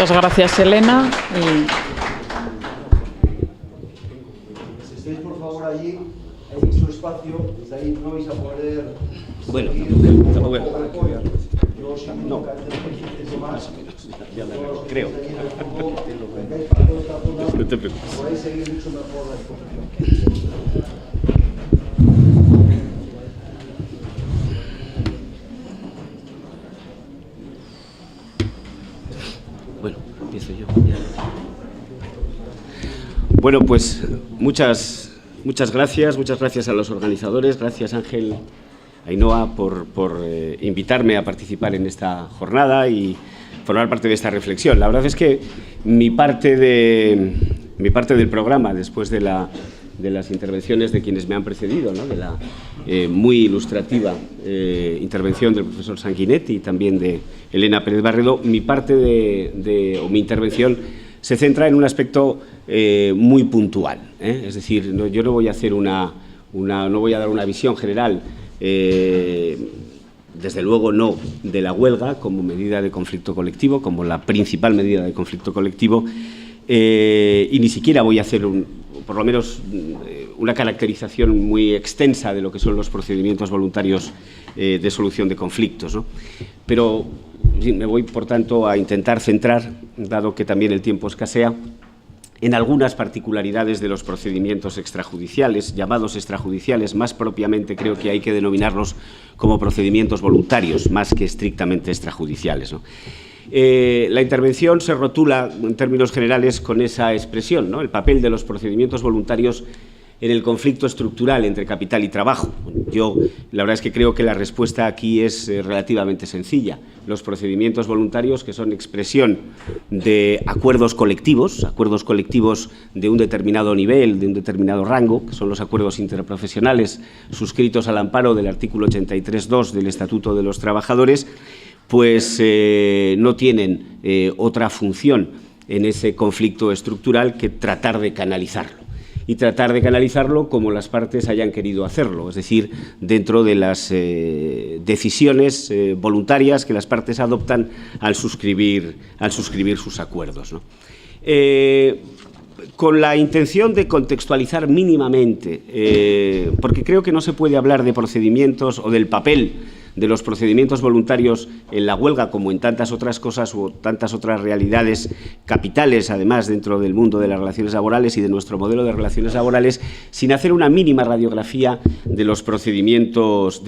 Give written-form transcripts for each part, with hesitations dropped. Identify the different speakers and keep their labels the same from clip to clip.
Speaker 1: Muchas gracias, Elena.
Speaker 2: Si estáis por favor allí, hay mucho espacio, desde ahí no vais a poder...
Speaker 3: Bueno, no, ya me creo. No te preocupes.
Speaker 2: Podéis seguir mucho mejor la exposición.
Speaker 3: Bueno, empiezo yo. Bueno, pues muchas gracias a los organizadores, gracias Ángel, Ainhoa, por invitarme a participar en esta jornada y formar parte de esta reflexión. La verdad es que mi parte del programa, después de las intervenciones de quienes me han precedido, ¿no?, de la muy ilustrativa intervención del profesor Sanguinetti y también de Elena Pérez Barredo, mi parte o mi intervención se centra en un aspecto muy puntual, ¿eh? Es decir, yo no voy a hacer no voy a dar una visión general, desde luego no de la huelga como medida de conflicto colectivo, como la principal medida de conflicto colectivo, y ni siquiera voy a hacer por lo menos una caracterización muy extensa de lo que son los procedimientos voluntarios de solución de conflictos, ¿no? Pero me voy, por tanto, a intentar centrar, dado que también el tiempo escasea, en algunas particularidades de los procedimientos extrajudiciales, llamados extrajudiciales. Más propiamente creo que hay que denominarlos como procedimientos voluntarios, más que estrictamente extrajudiciales, ¿no? La intervención se rotula, en términos generales, con esa expresión, ¿no?, el papel de los procedimientos voluntarios en el conflicto estructural entre capital y trabajo. Yo, la verdad es que creo que la respuesta aquí es relativamente sencilla. Los procedimientos voluntarios, que son expresión de acuerdos colectivos de un determinado nivel, de un determinado rango, que son los acuerdos interprofesionales suscritos al amparo del artículo 83.2 del Estatuto de los Trabajadores, pues no tienen otra función en ese conflicto estructural que tratar de canalizarlo. Y tratar de canalizarlo como las partes hayan querido hacerlo, es decir, dentro de las decisiones voluntarias que las partes adoptan al suscribir sus acuerdos, ¿no? Con la intención de contextualizar mínimamente, porque creo que no se puede hablar de procedimientos o del papel de los procedimientos voluntarios en la huelga, como en tantas otras cosas o tantas otras realidades capitales, además, dentro del mundo de las relaciones laborales y de nuestro modelo de relaciones laborales, sin hacer una mínima radiografía de los procedimientos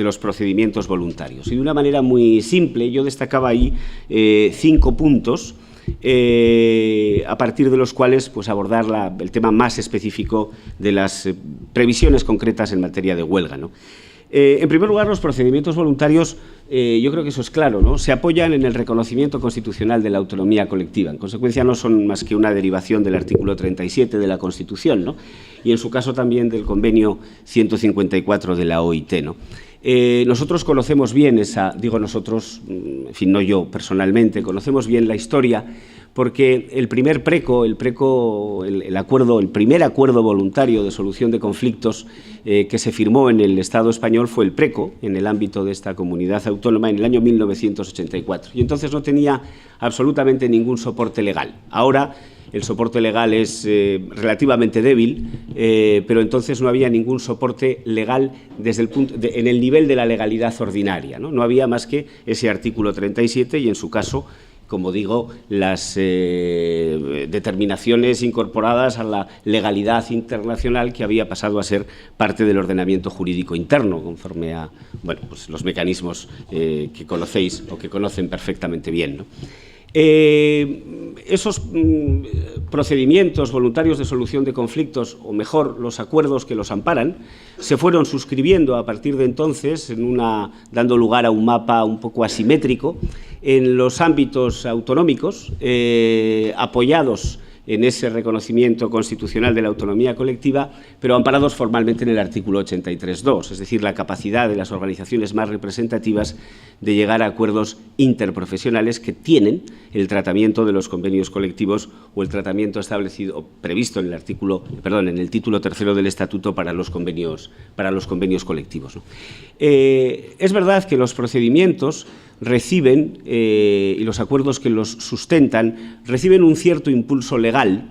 Speaker 3: voluntarios. Y de una manera muy simple, yo destacaba ahí 5 puntos, a partir de los cuales pues, abordar el tema más específico de las previsiones concretas en materia de huelga, ¿no? En primer lugar, los procedimientos voluntarios, yo creo que eso es claro, ¿no?, se apoyan en el reconocimiento constitucional de la autonomía colectiva. En consecuencia, no son más que una derivación del artículo 37 de la Constitución, ¿no?, y en su caso también del convenio 154 de la OIT, ¿no? Nosotros conocemos bien digo nosotros, en fin, no yo personalmente, conocemos bien la historia, porque el primer primer acuerdo voluntario de solución de conflictos que se firmó en el Estado español fue el PRECO, en el ámbito de esta comunidad autónoma, en el año 1984. Y entonces no tenía absolutamente ningún soporte legal. Ahora el soporte legal es relativamente débil, pero entonces no había ningún soporte legal en el nivel de la legalidad ordinaria, ¿no? No había más que ese artículo 37 y, en su caso, como digo, las determinaciones incorporadas a la legalidad internacional que había pasado a ser parte del ordenamiento jurídico interno, conforme a pues los mecanismos que conocéis o que conocen perfectamente bien, ¿no? Esos procedimientos voluntarios de solución de conflictos, o mejor, los acuerdos que los amparan, se fueron suscribiendo a partir de entonces, dando lugar a un mapa un poco asimétrico en los ámbitos autonómicos, apoyados en ese reconocimiento constitucional de la autonomía colectiva, pero amparados formalmente en el artículo 83.2, es decir, la capacidad de las organizaciones más representativas de llegar a acuerdos interprofesionales que tienen el tratamiento de los convenios colectivos o el tratamiento establecido o previsto en el título tercero del Estatuto para los convenios colectivos, ¿no? Es verdad que los procedimientos reciben, y los acuerdos que los sustentan, reciben un cierto impulso legal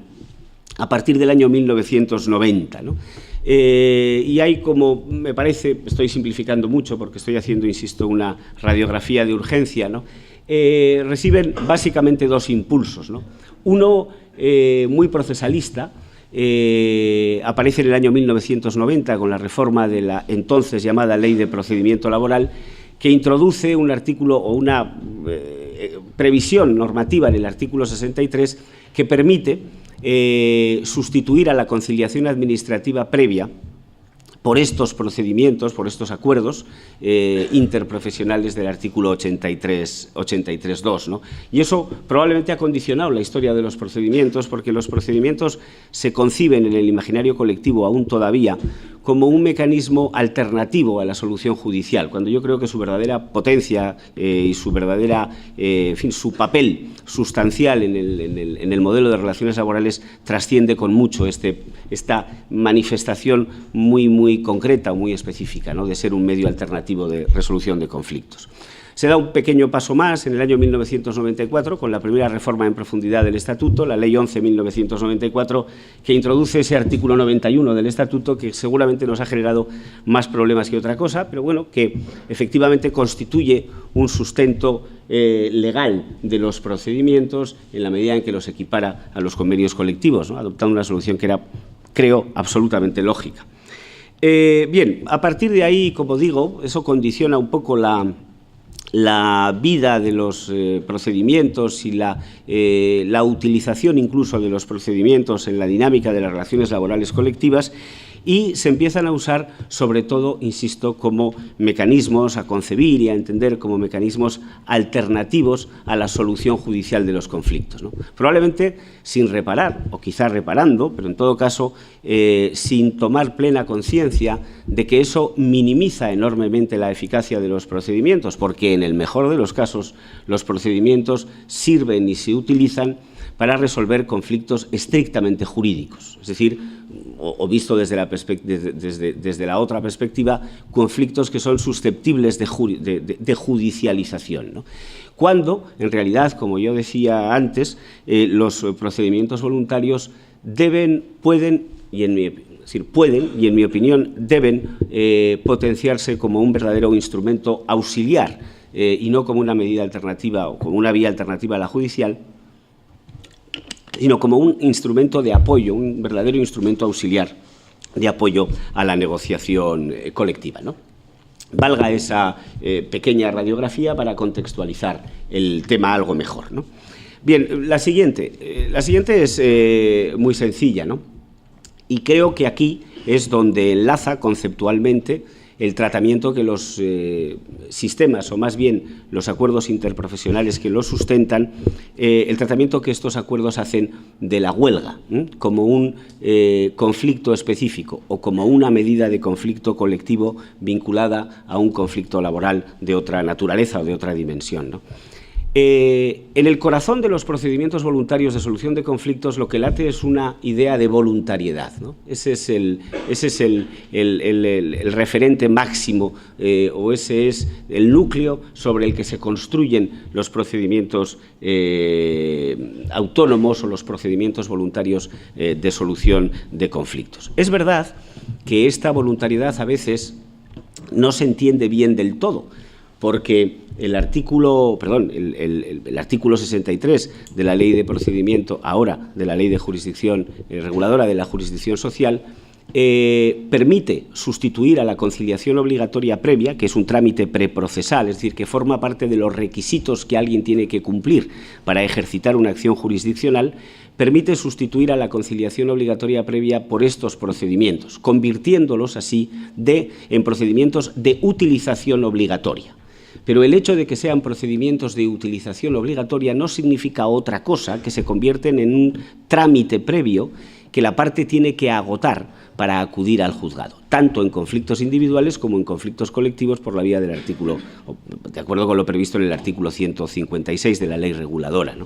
Speaker 3: a partir del año 1990, ¿no? Y hay como, me parece, estoy simplificando mucho porque estoy haciendo, insisto, una radiografía de urgencia, ¿no? Reciben básicamente dos impulsos, ¿no? Uno muy procesalista, aparece en el año 1990 con la reforma de la entonces llamada Ley de Procedimiento Laboral, que introduce un artículo o una previsión normativa en el artículo 63 que permite sustituir a la conciliación administrativa previa por estos procedimientos, por estos acuerdos interprofesionales del artículo 83.2, ¿no? Y eso probablemente ha condicionado la historia de los procedimientos, porque los procedimientos se conciben en el imaginario colectivo aún todavía como un mecanismo alternativo a la solución judicial, cuando yo creo que su verdadera potencia y su verdadera, en fin, su papel sustancial en el modelo de relaciones laborales trasciende con mucho esta manifestación muy concreta o muy específica, ¿no?, de ser un medio alternativo de resolución de conflictos. Se da un pequeño paso más en el año 1994 con la primera reforma en profundidad del Estatuto, la Ley 11.1994, que introduce ese artículo 91 del Estatuto, que seguramente nos ha generado más problemas que otra cosa, pero bueno, que efectivamente constituye un sustento legal de los procedimientos en la medida en que los equipara a los convenios colectivos, ¿no?, adoptando una solución que era, creo, absolutamente lógica. Bien, a partir de ahí, como digo, eso condiciona un poco la vida de los procedimientos y la utilización incluso de los procedimientos en la dinámica de las relaciones laborales colectivas, y se empiezan a usar sobre todo, insisto, como mecanismos a concebir y a entender como mecanismos alternativos a la solución judicial de los conflictos, ¿no? Probablemente sin reparar, o quizá reparando, pero en todo caso sin tomar plena conciencia de que eso minimiza enormemente la eficacia de los procedimientos, porque en el mejor de los casos los procedimientos sirven y se utilizan para resolver conflictos estrictamente jurídicos, es decir, o visto desde la otra perspectiva, conflictos que son susceptibles de judicialización, ¿no? Cuando, en realidad, como yo decía antes, los procedimientos voluntarios pueden y en mi opinión deben potenciarse como un verdadero instrumento auxiliar y no como una medida alternativa o como una vía alternativa a la judicial, sino como un instrumento de apoyo, un verdadero instrumento auxiliar de apoyo a la negociación colectiva, ¿no? Valga esa pequeña radiografía para contextualizar el tema algo mejor, ¿no? Bien, la siguiente es muy sencilla, ¿no? Y creo que aquí es donde enlaza conceptualmente el tratamiento que los sistemas, o más bien los acuerdos interprofesionales que los sustentan, el tratamiento que estos acuerdos hacen de la huelga, como un conflicto específico o como una medida de conflicto colectivo vinculada a un conflicto laboral de otra naturaleza o de otra dimensión, ¿no? En el corazón de los procedimientos voluntarios de solución de conflictos lo que late es una idea de voluntariedad, ¿no? Ese es el referente máximo o ese es el núcleo sobre el que se construyen los procedimientos autónomos o los procedimientos voluntarios de solución de conflictos. Es verdad que esta voluntariedad a veces no se entiende bien del todo, porque el artículo 63 de la Ley de Procedimiento, ahora de la Ley de Jurisdicción reguladora de la jurisdicción social, permite sustituir a la conciliación obligatoria previa, que es un trámite preprocesal, es decir, que forma parte de los requisitos que alguien tiene que cumplir para ejercitar una acción jurisdiccional, permite sustituir a la conciliación obligatoria previa por estos procedimientos, convirtiéndolos así en procedimientos de utilización obligatoria. Pero el hecho de que sean procedimientos de utilización obligatoria no significa otra cosa que se convierten en un trámite previo que la parte tiene que agotar para acudir al juzgado, tanto en conflictos individuales como en conflictos colectivos por la vía del artículo, de acuerdo con lo previsto en el artículo 156 de la ley reguladora, ¿no?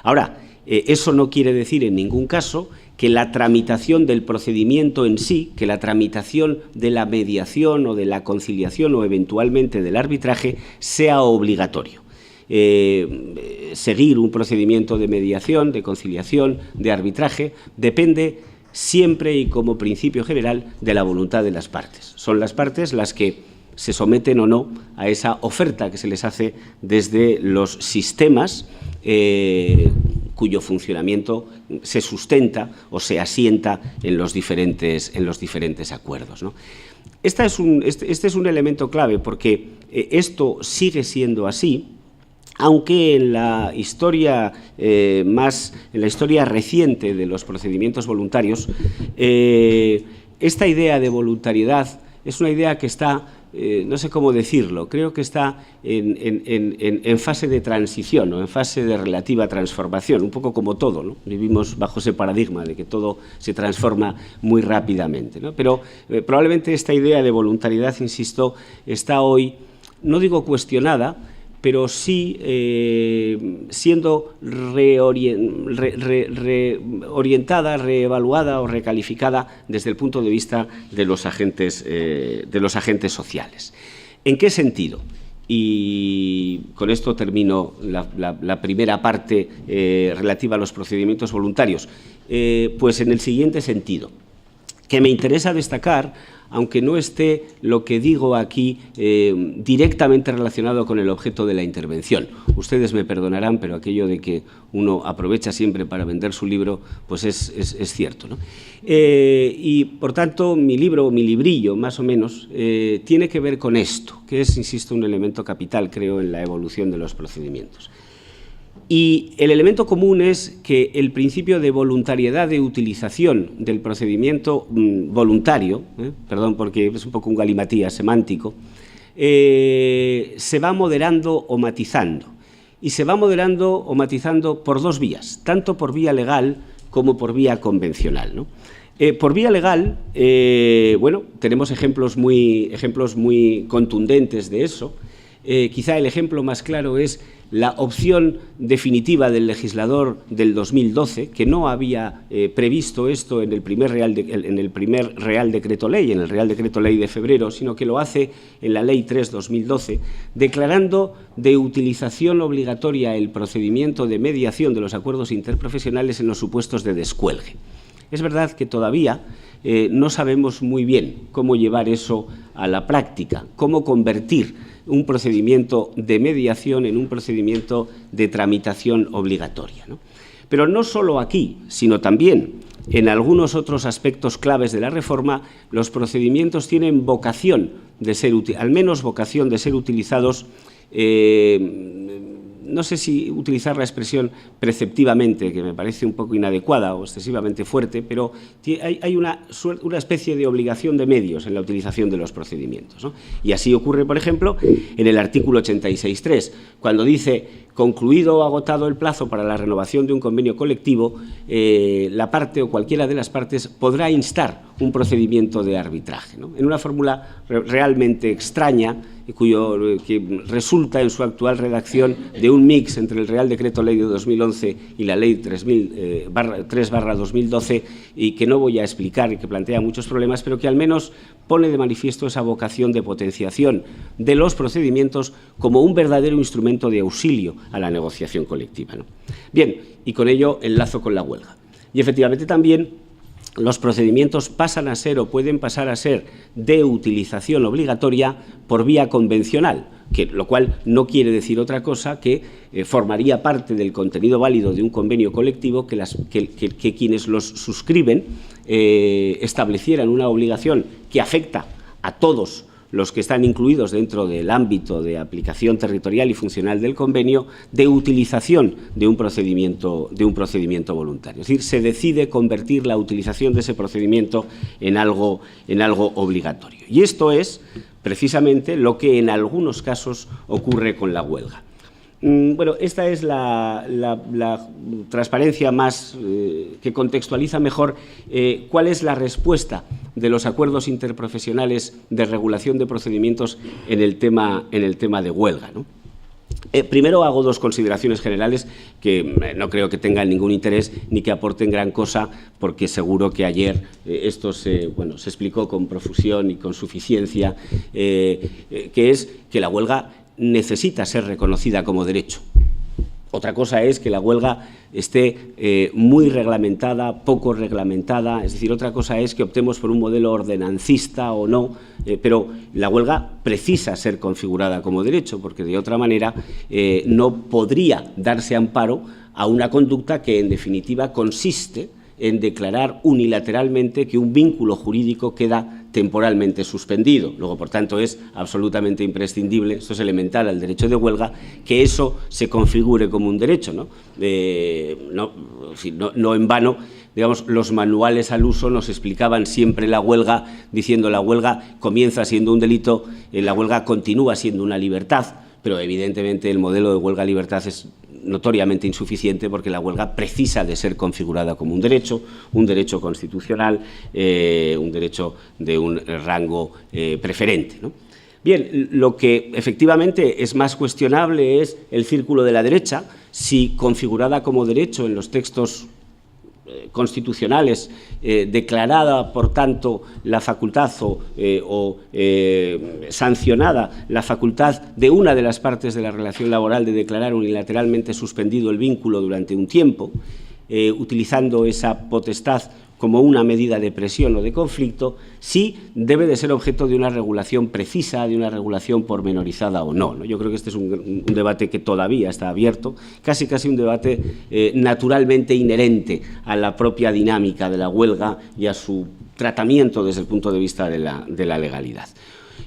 Speaker 3: Ahora, eso no quiere decir en ningún caso que la tramitación del procedimiento en sí, que la tramitación de la mediación o de la conciliación o eventualmente del arbitraje sea obligatorio. Seguir un procedimiento de mediación, de conciliación, de arbitraje, depende siempre y como principio general de la voluntad de las partes. Son las partes las que se someten o no a esa oferta que se les hace desde los sistemas cuyo funcionamiento se sustenta o se asienta en los diferentes acuerdos, ¿no? Este es un elemento clave porque esto sigue siendo así, aunque en la historia reciente de los procedimientos voluntarios, esta idea de voluntariedad es una idea que está, no sé cómo decirlo, creo que está en fase de transición o en fase de relativa transformación, un poco como todo, ¿no? Vivimos bajo ese paradigma de que todo se transforma muy rápidamente, ¿no? Pero probablemente esta idea de voluntariedad, insisto, está hoy, no digo cuestionada, pero sí siendo reorientada, reevaluada o recalificada desde el punto de vista de los agentes sociales. ¿En qué sentido? Y con esto termino la primera parte relativa a los procedimientos voluntarios. Pues en el siguiente sentido, que me interesa destacar, aunque no esté lo que digo aquí directamente relacionado con el objeto de la intervención. Ustedes me perdonarán, pero aquello de que uno aprovecha siempre para vender su libro, pues es cierto, ¿no? Y, por tanto, mi libro, mi librillo, más o menos, tiene que ver con esto, que es, insisto, un elemento capital, creo, en la evolución de los procedimientos. Y el elemento común es que el principio de voluntariedad de utilización del procedimiento voluntario, perdón porque es un poco un galimatías semántico, se va moderando o matizando. Y se va moderando o matizando por dos vías, tanto por vía legal como por vía convencional, ¿no? Por vía legal, bueno, tenemos ejemplos muy contundentes de eso. Quizá el ejemplo más claro es la opción definitiva del legislador del 2012, que no había previsto esto en el primer Real Decreto Ley, en el Real Decreto Ley de febrero, sino que lo hace en la Ley 3/2012, declarando de utilización obligatoria el procedimiento de mediación de los acuerdos interprofesionales en los supuestos de descuelgue. Es verdad que todavía no sabemos muy bien cómo llevar eso a la práctica, cómo convertir un procedimiento de mediación en un procedimiento de tramitación obligatoria, ¿no? Pero no solo aquí, sino también en algunos otros aspectos claves de la reforma, los procedimientos tienen vocación de ser, al menos vocación de ser utilizados, no sé si utilizar la expresión preceptivamente, que me parece un poco inadecuada o excesivamente fuerte, pero hay una especie de obligación de medios en la utilización de los procedimientos, ¿no? Y así ocurre, por ejemplo, en el artículo 86.3, cuando dice: concluido o agotado el plazo para la renovación de un convenio colectivo, la parte o cualquiera de las partes podrá instar un procedimiento de arbitraje, ¿no? En una fórmula realmente extraña, que resulta en su actual redacción de un mix entre el Real Decreto Ley de 2011 y la Ley 3/2012, y que no voy a explicar y que plantea muchos problemas, pero que al menos pone de manifiesto esa vocación de potenciación de los procedimientos como un verdadero instrumento de auxilio a la negociación colectiva, ¿no? Bien, y con ello enlazo con la huelga. Y efectivamente también los procedimientos pasan a ser o pueden pasar a ser de utilización obligatoria por vía convencional, lo cual no quiere decir otra cosa que formaría parte del contenido válido de un convenio colectivo que quienes los suscriben establecieran una obligación que afecta a todos los que están incluidos dentro del ámbito de aplicación territorial y funcional del convenio, de utilización de un procedimiento voluntario. Es decir, se decide convertir la utilización de ese procedimiento en algo obligatorio. Y esto es precisamente lo que en algunos casos ocurre con la huelga. Bueno, esta es la transparencia más que contextualiza mejor cuál es la respuesta de los acuerdos interprofesionales de regulación de procedimientos en el tema de huelga, ¿no? Primero hago dos consideraciones generales que no creo que tengan ningún interés ni que aporten gran cosa, porque seguro que ayer esto se explicó con profusión y con suficiencia, que es que la huelga necesita ser reconocida como derecho. Otra cosa es que la huelga esté muy reglamentada, poco reglamentada, es decir, otra cosa es que optemos por un modelo ordenancista o no, pero la huelga precisa ser configurada como derecho, porque de otra manera no podría darse amparo a una conducta que en definitiva consiste en declarar unilateralmente que un vínculo jurídico queda temporalmente suspendido. Luego, por tanto, es absolutamente imprescindible, esto es elemental al derecho de huelga, que eso se configure como un derecho, ¿no? No en vano, digamos, los manuales al uso nos explicaban siempre la huelga, diciendo la huelga comienza siendo un delito, la huelga continúa siendo una libertad, pero evidentemente el modelo de huelga-libertad es notoriamente insuficiente, porque la huelga precisa de ser configurada como un derecho constitucional, un derecho de un rango preferente, ¿no? Bien, lo que efectivamente es más cuestionable es el círculo de la derecha, si configurada como derecho en los textos constitucionales, declarada, por tanto, la facultad o sancionada la facultad de una de las partes de la relación laboral de declarar unilateralmente suspendido el vínculo durante un tiempo, utilizando esa potestad como una medida de presión o de conflicto, sí debe de ser objeto de una regulación precisa, de una regulación pormenorizada o no, ¿no? Yo creo que este es un debate que todavía está abierto, casi un debate naturalmente inherente a la propia dinámica de la huelga y a su tratamiento desde el punto de vista de la legalidad.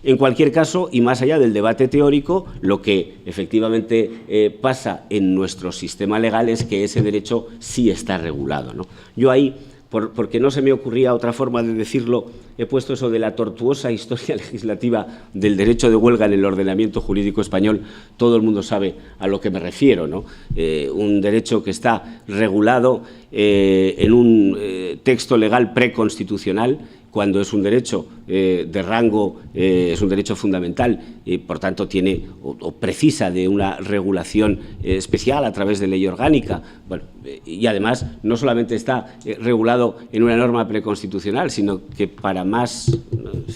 Speaker 3: En cualquier caso, y más allá del debate teórico, lo que efectivamente pasa en nuestro sistema legal es que ese derecho sí está regulado, ¿no? Yo ahí, porque no se me ocurría otra forma de decirlo, he puesto eso de la tortuosa historia legislativa del derecho de huelga en el ordenamiento jurídico español. Todo el mundo sabe a lo que me refiero, ¿no? Un derecho que está regulado en un texto legal preconstitucional, cuando es un derecho de rango, es un derecho fundamental y, por tanto, tiene o precisa de una regulación especial a través de ley orgánica. Bueno, y además no solamente está regulado en una norma preconstitucional, sino que para más,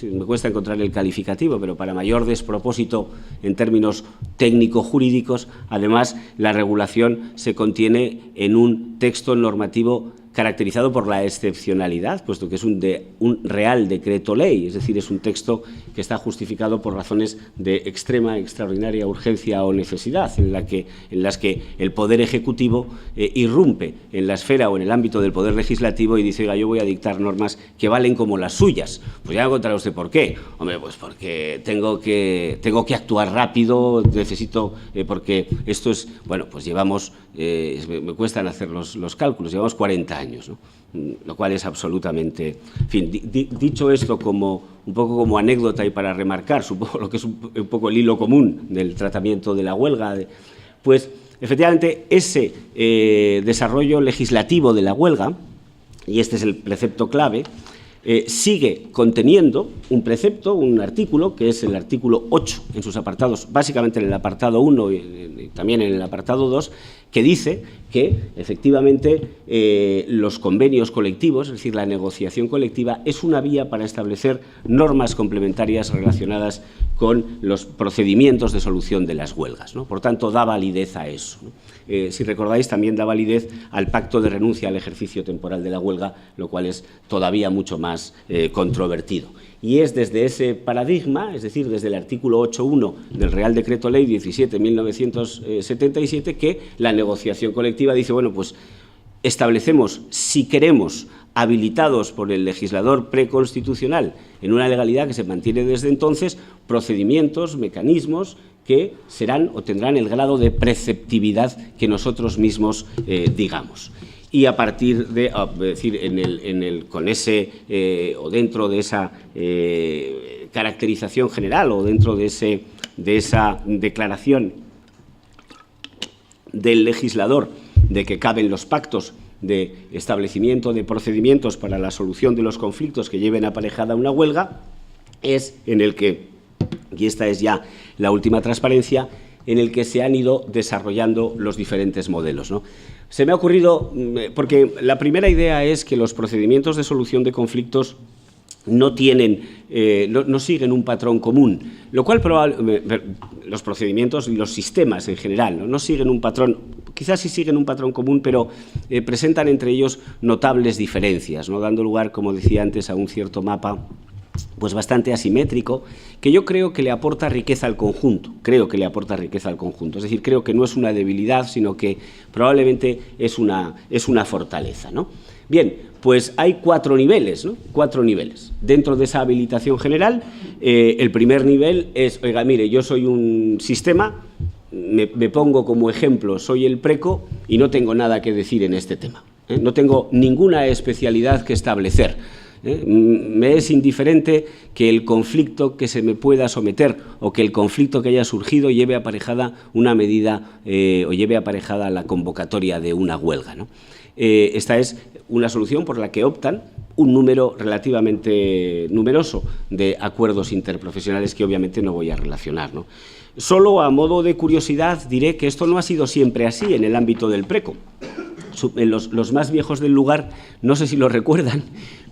Speaker 3: me cuesta encontrar el calificativo, pero para mayor despropósito en términos técnico-jurídicos, además la regulación se contiene en un texto normativo caracterizado por la excepcionalidad, puesto que es un real decreto ley, es decir, es un texto que está justificado por razones de extrema, extraordinaria urgencia o necesidad, en las que el Poder Ejecutivo irrumpe en la esfera o en el ámbito del Poder Legislativo y dice: oiga, yo voy a dictar normas que valen como las suyas. Pues ya me contará usted por qué. Hombre, pues porque tengo que actuar rápido, necesito, porque esto es, bueno, pues llevamos, me cuestan hacer los cálculos, llevamos 40 años, ¿no? Lo cual es absolutamente… En fin, dicho esto como un poco como anécdota y para remarcar, supongo, lo que es un poco el hilo común del tratamiento de la huelga, pues efectivamente ese desarrollo legislativo de la huelga, y este es el precepto clave, sigue conteniendo un precepto, un artículo, que es el artículo 8 en sus apartados, básicamente en el apartado 1 y también en el apartado 2, que dice que efectivamente los convenios colectivos, es decir, la negociación colectiva, es una vía para establecer normas complementarias relacionadas con los procedimientos de solución de las huelgas, ¿no? Por tanto, da validez a eso, ¿no? Si recordáis, también da validez al pacto de renuncia al ejercicio temporal de la huelga, lo cual es todavía mucho más controvertido. Y es desde ese paradigma, es decir, desde el artículo 8.1 del Real Decreto Ley 17.1977, que la negociación colectiva dice, bueno, pues establecemos, si queremos, habilitados por el legislador preconstitucional en una legalidad que se mantiene desde entonces, procedimientos, mecanismos que serán o tendrán el grado de preceptividad que nosotros mismos digamos. Y a partir de, es decir, con ese, o dentro de esa caracterización general o dentro de esa declaración del legislador de que caben los pactos de establecimiento de procedimientos para la solución de los conflictos que lleven aparejada una huelga, es en el que, y esta es ya la última transparencia, en el que se han ido desarrollando los diferentes modelos, ¿no? Se me ha ocurrido, porque la primera idea es que los procedimientos de solución de conflictos no siguen un patrón común, lo cual los procedimientos y los sistemas en general no siguen un patrón, quizás sí siguen un patrón común, pero presentan entre ellos notables diferencias, ¿no? Dando lugar, como decía antes, a un cierto mapa pues bastante asimétrico, que yo creo que le aporta riqueza al conjunto, es decir, creo que no es una debilidad, sino que probablemente es una fortaleza, ¿no? Bien, pues hay 4 niveles, ¿no? 4 niveles. Dentro de esa habilitación general, el primer nivel es, oiga, mire, yo soy un sistema, me pongo como ejemplo, soy el preco y no tengo nada que decir en este tema, ¿eh? No tengo ninguna especialidad que establecer. Me es indiferente que el conflicto que se me pueda someter o que el conflicto que haya surgido lleve aparejada una medida o lleve aparejada la convocatoria de una huelga, ¿no? Esta es una solución por la que optan un número relativamente numeroso de acuerdos interprofesionales que obviamente no voy a relacionar, ¿no? Solo a modo de curiosidad diré que esto no ha sido siempre así en el ámbito del preco. Los más viejos del lugar, no sé si lo recuerdan,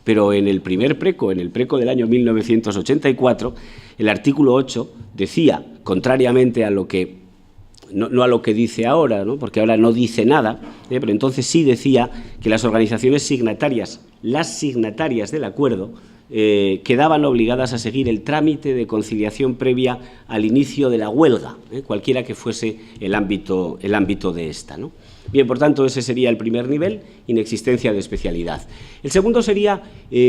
Speaker 3: pero en el primer preco, en el preco del año 1984, el artículo 8 decía, contrariamente a lo que, no a lo que dice ahora, ¿no? Porque ahora no dice nada, pero entonces sí decía que las organizaciones signatarias, del acuerdo, quedaban obligadas a seguir el trámite de conciliación previa al inicio de la huelga, cualquiera que fuese el ámbito de esta, ¿no? Bien, por tanto, ese sería el primer nivel, inexistencia de especialidad. El segundo sería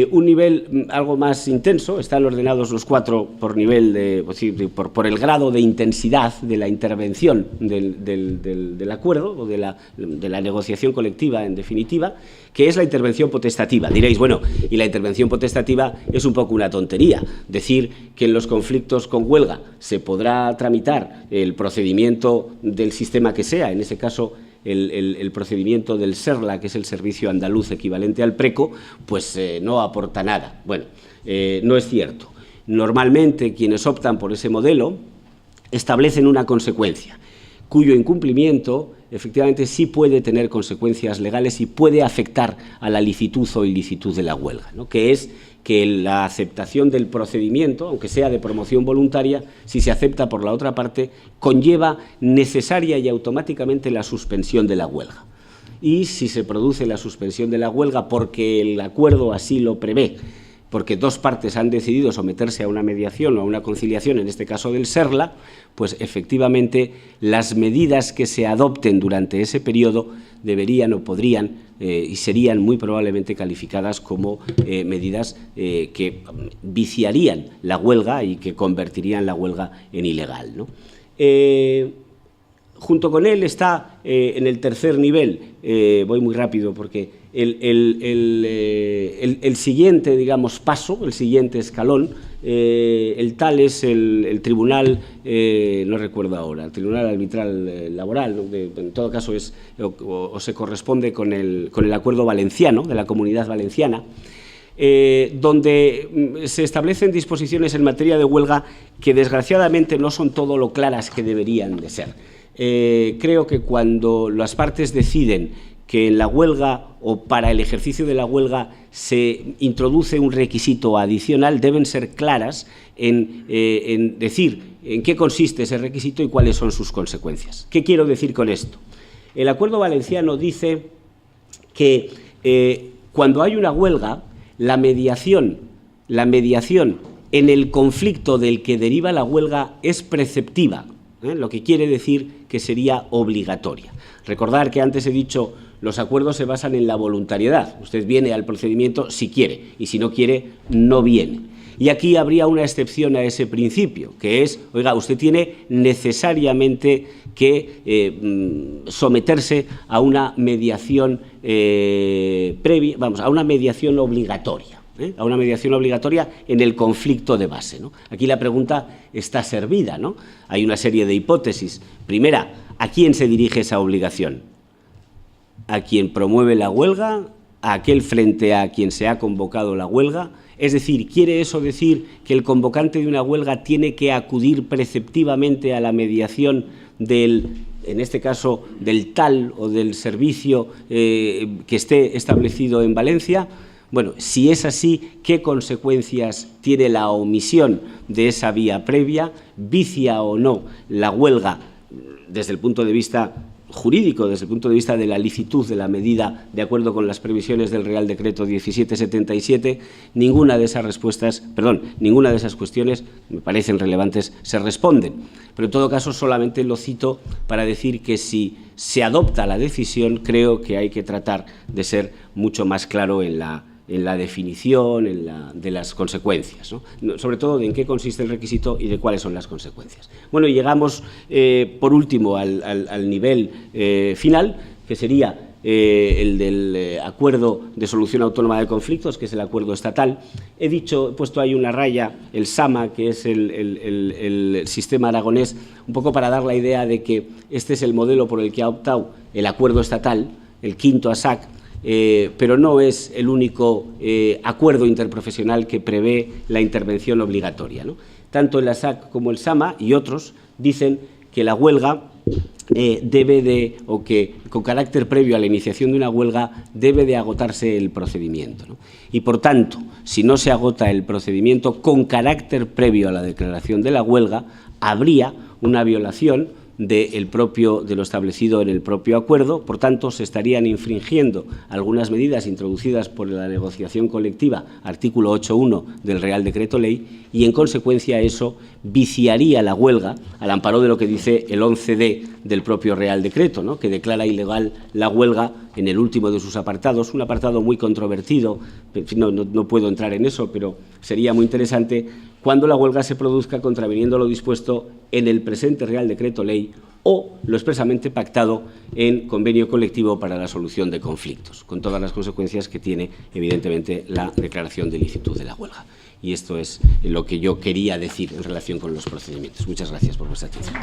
Speaker 3: un nivel algo más intenso, están ordenados los 4 por nivel por el grado de intensidad de la intervención del acuerdo o de la negociación colectiva, en definitiva, que es la intervención potestativa. Diréis, bueno, y la intervención potestativa es un poco una tontería. Decir que en los conflictos con huelga se podrá tramitar el procedimiento del sistema que sea, en ese caso el procedimiento del SERLA, que es el servicio andaluz equivalente al preco, pues no aporta nada. Bueno, no es cierto. Normalmente quienes optan por ese modelo establecen una consecuencia, cuyo incumplimiento efectivamente sí puede tener consecuencias legales y puede afectar a la licitud o ilicitud de la huelga, ¿no? Que es que la aceptación del procedimiento, aunque sea de promoción voluntaria, si se acepta por la otra parte, conlleva necesaria y automáticamente la suspensión de la huelga. Y si se produce la suspensión de la huelga porque el acuerdo así lo prevé, porque 2 partes han decidido someterse a una mediación o a una conciliación, en este caso del SERLA, pues efectivamente las medidas que se adopten durante ese periodo deberían o podrían y serían muy probablemente calificadas como medidas que viciarían la huelga y que convertirían la huelga en ilegal, ¿no? Junto con él está en el tercer nivel, voy muy rápido porque el siguiente, digamos, paso, el siguiente escalón, el tal es el tribunal, no recuerdo ahora, el tribunal arbitral laboral, ¿no? En todo caso es o se corresponde con el acuerdo valenciano, de la Comunidad Valenciana, donde se establecen disposiciones en materia de huelga que desgraciadamente no son todo lo claras que deberían de ser. Creo que cuando las partes deciden que en la huelga o para el ejercicio de la huelga se introduce un requisito adicional, deben ser claras en decir en qué consiste ese requisito y cuáles son sus consecuencias. ¿Qué quiero decir con esto? El acuerdo valenciano dice que cuando hay una huelga, la mediación en el conflicto del que deriva la huelga es preceptiva, lo que quiere decir que sería obligatoria. Recordar que antes he dicho, los acuerdos se basan en la voluntariedad. Usted viene al procedimiento si quiere y si no quiere, no viene. Y aquí habría una excepción a ese principio, que es, oiga, usted tiene necesariamente que someterse a una mediación previa, a una mediación obligatoria. A una mediación obligatoria en el conflicto de base, ¿no? Aquí la pregunta está servida, ¿no? Hay una serie de hipótesis. Primera, ¿a quién se dirige esa obligación? ¿A quien promueve la huelga? ¿A aquel frente a quien se ha convocado la huelga? Es decir, ¿quiere eso decir que el convocante de una huelga tiene que acudir preceptivamente a la mediación en este caso, del tal o del servicio que esté establecido en Valencia. Bueno, si es así, ¿qué consecuencias tiene la omisión de esa vía previa? ¿Vicia o no la huelga desde el punto de vista jurídico, desde el punto de vista de la licitud de la medida de acuerdo con las previsiones del Real Decreto 1777? Ninguna de esas cuestiones me parecen relevantes, se responden. Pero en todo caso solamente lo cito para decir que si se adopta la decisión, creo que hay que tratar de ser mucho más claro en la definición de las consecuencias, ¿no? Sobre todo de en qué consiste el requisito y de cuáles son las consecuencias. Bueno, y llegamos, por último, al nivel final, que sería el del acuerdo de solución autónoma de conflictos, que es el acuerdo estatal. He puesto ahí una raya, el SAMA, que es el sistema aragonés, un poco para dar la idea de que este es el modelo por el que ha optado el acuerdo estatal, el quinto ASAC, pero no es el único acuerdo interprofesional que prevé la intervención obligatoria, ¿no? Tanto el ASAC como el SAMA y otros dicen que la huelga o que con carácter previo a la iniciación de una huelga debe de agotarse el procedimiento, ¿no? Y, por tanto, si no se agota el procedimiento con carácter previo a la declaración de la huelga, habría una violación de lo establecido en el propio acuerdo. Por tanto, se estarían infringiendo algunas medidas introducidas por la negociación colectiva, artículo 8.1 del Real Decreto Ley, y en consecuencia eso viciaría la huelga al amparo de lo que dice el 11D del propio Real Decreto, ¿no?, que declara ilegal la huelga en el último de sus apartados, un apartado muy controvertido. No puedo entrar en eso, pero sería muy interesante: cuando la huelga se produzca contraviniendo lo dispuesto en el presente Real Decreto Ley o lo expresamente pactado en convenio colectivo para la solución de conflictos, con todas las consecuencias que tiene, evidentemente, la declaración de licitud de la huelga. Y esto es lo que yo quería decir en relación con los procedimientos. Muchas gracias por vuestra atención.